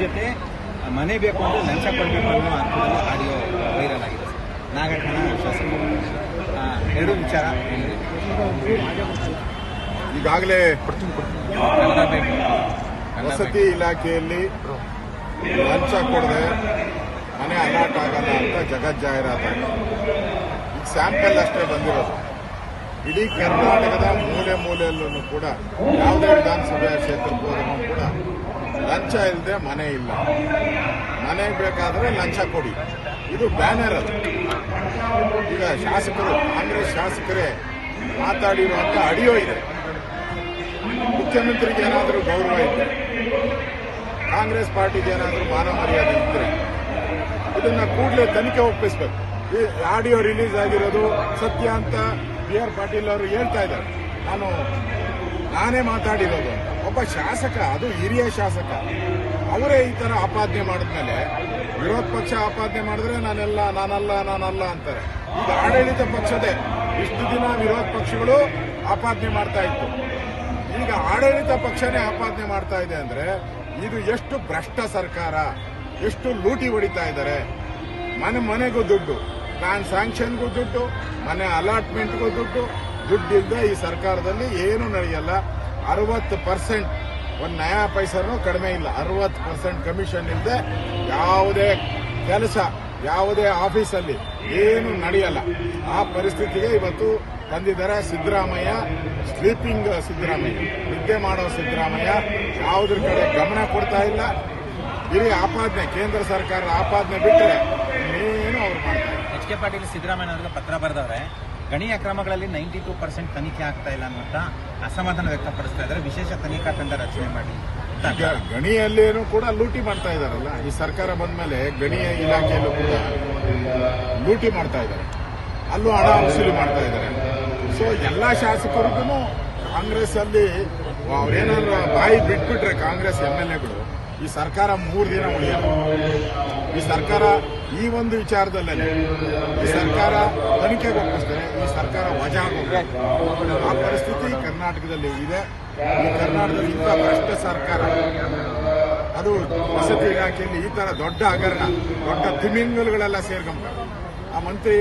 ಜೊತೆ ಮನೆ ಬೇಕು ಅಂದ್ರೆ ಲಂಚ ಕೊಡಬೇಕು ಅನ್ನೋ ಅರ್ಥದಲ್ಲಿ ಆಡಿಯೋ ವೈರಲ್ ಆಗಿದೆ ಸರ್. ನಾಗಠಾಣ ಶಾಸಕರು ಎರಡು ವಿಚಾರ ಈಗಾಗಲೇ ವಸತಿ ಇಲಾಖೆಯಲ್ಲಿ ಲಂಚ ಕೊಡದೆ ಮನೆ ಅಲಾಟ್ ಆಗಲ್ಲ ಅಂತ ಜಗಜ್ಜಾಹೀರಾತಾಗಿದೆ. ಈಗ ಸ್ಯಾಂಪಲ್ ಅಷ್ಟೇ ಬಂದಿರೋದು. ಇಡೀ ಕರ್ನಾಟಕದ ಮೂಲೆ ಮೂಲೆಯಲ್ಲೂ ಕೂಡ ಯಾವುದೇ ವಿಧಾನಸಭೆಯ ಕ್ಷೇತ್ರಕ್ಕೆ ಹೋದ್ರೂ ಕೂಡ ಲಂಚ ಇಲ್ಲದೆ ಮನೆ ಇಲ್ಲ. ಮನೆ ಬೇಕಾದ್ರೆ ಲಂಚ ಕೊಡಿ, ಇದು ಬ್ಯಾನರ್. ಅದು ಈಗ ಶಾಸಕರು, ಕಾಂಗ್ರೆಸ್ ಶಾಸಕರೇ ಮಾತಾಡಿರುವಂತ ಆಡಿಯೋ ಇದೆ. ಮುಖ್ಯಮಂತ್ರಿಗೆ ಏನಾದರೂ ಗೌರವ ಇದ್ದರೆ, ಕಾಂಗ್ರೆಸ್ ಪಾರ್ಟಿಗೆ ಏನಾದರೂ ಮಾನ ಮರ್ಯಾದೆ ಇದ್ದರೆ ಇದನ್ನ ಕೂಡಲೇ ತನಿಖೆ ಒಪ್ಪಿಸಬೇಕು. ಈ ಆಡಿಯೋ ರಿಲೀಸ್ ಆಗಿರೋದು ಸತ್ಯ ಅಂತ ಬಿ.ಆರ್. ಪಾಟೀಲ್ ಅವರು ಹೇಳ್ತಾ ಇದ್ದಾರೆ. ನಾನೇ ಮಾತಾಡಿರೋದು ಅಂತ. ಒಬ್ಬ ಶಾಸಕ, ಅದು ಹಿರಿಯ ಶಾಸಕ, ಅವರೇ ಈ ತರ ಆಪಾದನೆ ಮಾಡಿದ್ಮೇಲೆ ವಿರೋಧ ಪಕ್ಷ ಆಪಾದನೆ ಮಾಡಿದ್ರೆ ನಾನಲ್ಲ ಅಂತಾರೆ. ಈಗ ಆಡಳಿತ ಪಕ್ಷದೇ ಇಷ್ಟು ದಿನ ವಿರೋಧ ಪಕ್ಷಗಳು ಆಪಾದನೆ ಮಾಡ್ತಾ ಇತ್ತು. ಈಗ ಆಡಳಿತ ಪಕ್ಷನೇ ಆಪಾದನೆ ಮಾಡ್ತಾ ಇದೆ ಅಂದ್ರೆ ಇದು ಎಷ್ಟು ಭ್ರಷ್ಟ ಸರ್ಕಾರ, ಎಷ್ಟು ಲೂಟಿ ಹೊಡಿತಾ ಇದ್ದಾರೆ. ಮನೆಗೂ ದುಡ್ಡು, ಪ್ಲಾನ್ ಸ್ಯಾಂಕ್ಷನ್ಗೂ ದುಡ್ಡು, ಮನೆ ಅಲಾಟ್ಮೆಂಟ್ಗೂ ದುಡ್ಡಿಂದ ಈ ಸರ್ಕಾರದಲ್ಲಿ ಏನು ನಡೆಯಲ್ಲ. 60% ಒಂದು ನಯಾ ಪೈಸನೂ ಕಡಿಮೆ ಇಲ್ಲ. 60% ಕಮಿಷನ್ ಇಲ್ಲದೆ ಯಾವುದೇ ಕೆಲಸ, ಯಾವುದೇ ಆಫೀಸಲ್ಲಿ ಏನು ನಡೆಯಲ್ಲ. ಆ ಪರಿಸ್ಥಿತಿಗೆ ಇವತ್ತು ತಂದಿದ್ದಾರೆ ಸಿದ್ದರಾಮಯ್ಯ. ಸ್ಲೀಪಿಂಗ್ ಸಿದ್ದರಾಮಯ್ಯ, ನಿದ್ದೆ ಮಾಡೋ ಸಿದ್ದರಾಮಯ್ಯ ಯಾವುದ್ರ ಕಡೆ ಗಮನ ಕೊಡ್ತಾ ಇಲ್ಲ. ಬರೀ ಆಪಾದನೆ, ಕೇಂದ್ರ ಸರ್ಕಾರದ ಆಪಾದನೆ ಬಿಟ್ಟರೆ ಇನ್ನೇನು ಅವ್ರು ಮಾಡ್ತಾರೆ. ಎಚ್ ಕೆ ಪಾಟೀಲ್ ಸಿದ್ದರಾಮಯ್ಯ ಅವರಿಗೆ ಪತ್ರ ಬರೆದವ್ರೆ. ಗಣಿ ಅಕ್ರಮಗಳಲ್ಲಿ 92% ತನಿಖೆ ಆಗ್ತಾ ಇಲ್ಲ ಅನ್ನುವಂತ ಅಸಮಾಧಾನ ವ್ಯಕ್ತಪಡಿಸ್ತಾ ಇದ್ದಾರೆ. ವಿಶೇಷ ತನಿಖಾ ತಂಡ ರಚನೆ ಮಾಡಿ ಗಣಿಯಲ್ಲೇನು ಕೂಡ ಲೂಟಿ ಮಾಡ್ತಾ ಇದಾರಲ್ಲ. ಈ ಸರ್ಕಾರ ಬಂದ ಮೇಲೆ ಗಣಿ ಇಲಾಖೆಯಲ್ಲೂ ಕೂಡ ಲೂಟಿ ಮಾಡ್ತಾ ಇದ್ದಾರೆ, ಅಲ್ಲೂ ಹಣ ವಸೂಲಿ ಮಾಡ್ತಾ ಇದ್ದಾರೆ. ಸೊ ಎಲ್ಲಾ ಶಾಸಕರಿಗೂ ಕಾಂಗ್ರೆಸ್ ಅಲ್ಲಿ ಅವ್ರೇನಾದ್ರು ಬಾಯಿ ಬಿಟ್ಬಿಟ್ರೆ ಕಾಂಗ್ರೆಸ್ MLAಗಳು ಈ ಸರ್ಕಾರ 3 ದಿನ ಉಳಿಯಲ್ಲ. ಈ ಸರ್ಕಾರ ಈ ಒಂದು ವಿಚಾರದಲ್ಲೇ ಈ ಸರ್ಕಾರ ತನಿಖೆಗೆ ಒಪ್ಪಿಸ್ತಾರೆ, ಈ ಸರ್ಕಾರ ವಜಾ ಹೋಗ್ತಾರೆ. ಆ ಪರಿಸ್ಥಿತಿ ಕರ್ನಾಟಕದಲ್ಲಿ ಇದೆ. ಈ ಕರ್ನಾಟಕದಲ್ಲಿ ಇಂಥ ಭ್ರಷ್ಟ ಸರ್ಕಾರ, ಅದು ವಸತಿ ಇಲಾಖೆಯಲ್ಲಿ ಈ ತರ ದೊಡ್ಡ ಹಗರಣ, ದೊಡ್ಡ ತಿಮಿಂಗಲುಗಳೆಲ್ಲ ಸೇರ್ಕೊಂತಾರೆ. ಆ ಮಂತ್ರಿ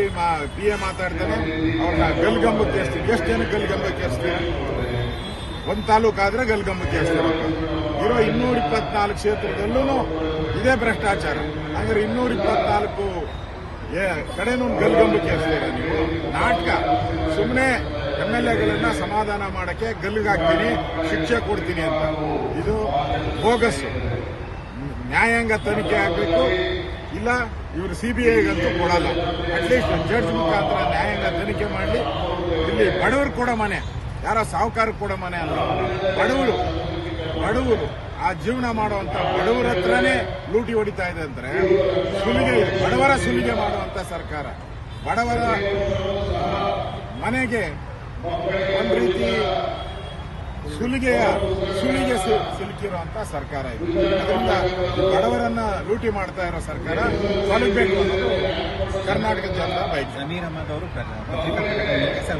PA ಮಾತಾಡ್ತಾನೆ, ಅವ್ರನ್ನ ಗಲ್ಗಂಬಕ್ಕೆ ಏರಿಸ್ತೀವಿ. ಎಷ್ಟು ಜನ ಗಲ್ಗಂಬಕ್ಕೆ ಏರಿಸ್ತೀವಿ? ಒಂದು ತಾಲೂಕಾದ್ರೆ ಗಲ್ಗಂಬಕ್ಕೆ ಏರಿಸ್ತೀವಿ. ಇರೋ 224 ಕ್ಷೇತ್ರದಲ್ಲೂ ಇದೇ ಭ್ರಷ್ಟಾಚಾರ. ಹಾಗಾದ್ರೆ 224 ಕಡೆನೂ ಗಲ್ಗಂಬಕ್ಕೆ ಏರಿಸ್ತೀರ ನೀವು? ನಾಟಕ. ಸುಮ್ಮನೆ MLAಗಳನ್ನ ಸಮಾಧಾನ ಮಾಡಕ್ಕೆ ಗಲ್ಲಿಗಾಗ್ತೀನಿ, ಶಿಕ್ಷೆ ಕೊಡ್ತೀನಿ ಅಂತ. ಇದು ಬೋಗಸ್. ನ್ಯಾಯಾಂಗ ತನಿಖೆ ಆಗಬೇಕು, ಇಲ್ಲ ಇವರು CBIಗಂತೂ ಕೊಡಲ್ಲ. ಅಟ್ಲೀಸ್ಟ್ ಜಡ್ಜ್ ಮುಖಾಂತರ ನ್ಯಾಯಾಂಗ ತನಿಖೆ ಮಾಡಲಿ. ಇಲ್ಲಿ ಬಡವರು ಕೂಡ ಮನೆ, ಯಾರೋ ಸಾಹುಕಾರಕ್ಕೆ ಕೂಡ ಮನೆ ಅಲ್ಲ, ಬಡವರು ಆ ಜೀವನ ಮಾಡುವಂತ ಬಡವರ ಹತ್ರನೇ ಲೂಟಿ ಹೊಡಿತಾ ಇದೆ ಅಂದ್ರೆ ಸುಲಿಗೆ, ಬಡವರ ಸುಲಿಗೆ ಮಾಡುವಂತ ಸರ್ಕಾರ, ಬಡವರ ಮನೆಗೆ ಒಂದು ರೀತಿ ಸುಲಿಗೆ ಸಿಲುಕಿರುವಂತ ಸರ್ಕಾರ ಇದು. ಅದರಿಂದ ಬಡವರನ್ನ ಲೂಟಿ ಮಾಡ್ತಾ ಇರೋ ಸರ್ಕಾರ ತೊಲಗಬೇಕು ಅನ್ನೋದು ಕರ್ನಾಟಕ ಜನರ ಬಯಕೆ. ಜಮೀರ್ ಅಹಮದ್ ಅವರು ಪತ್ರಿಕಾ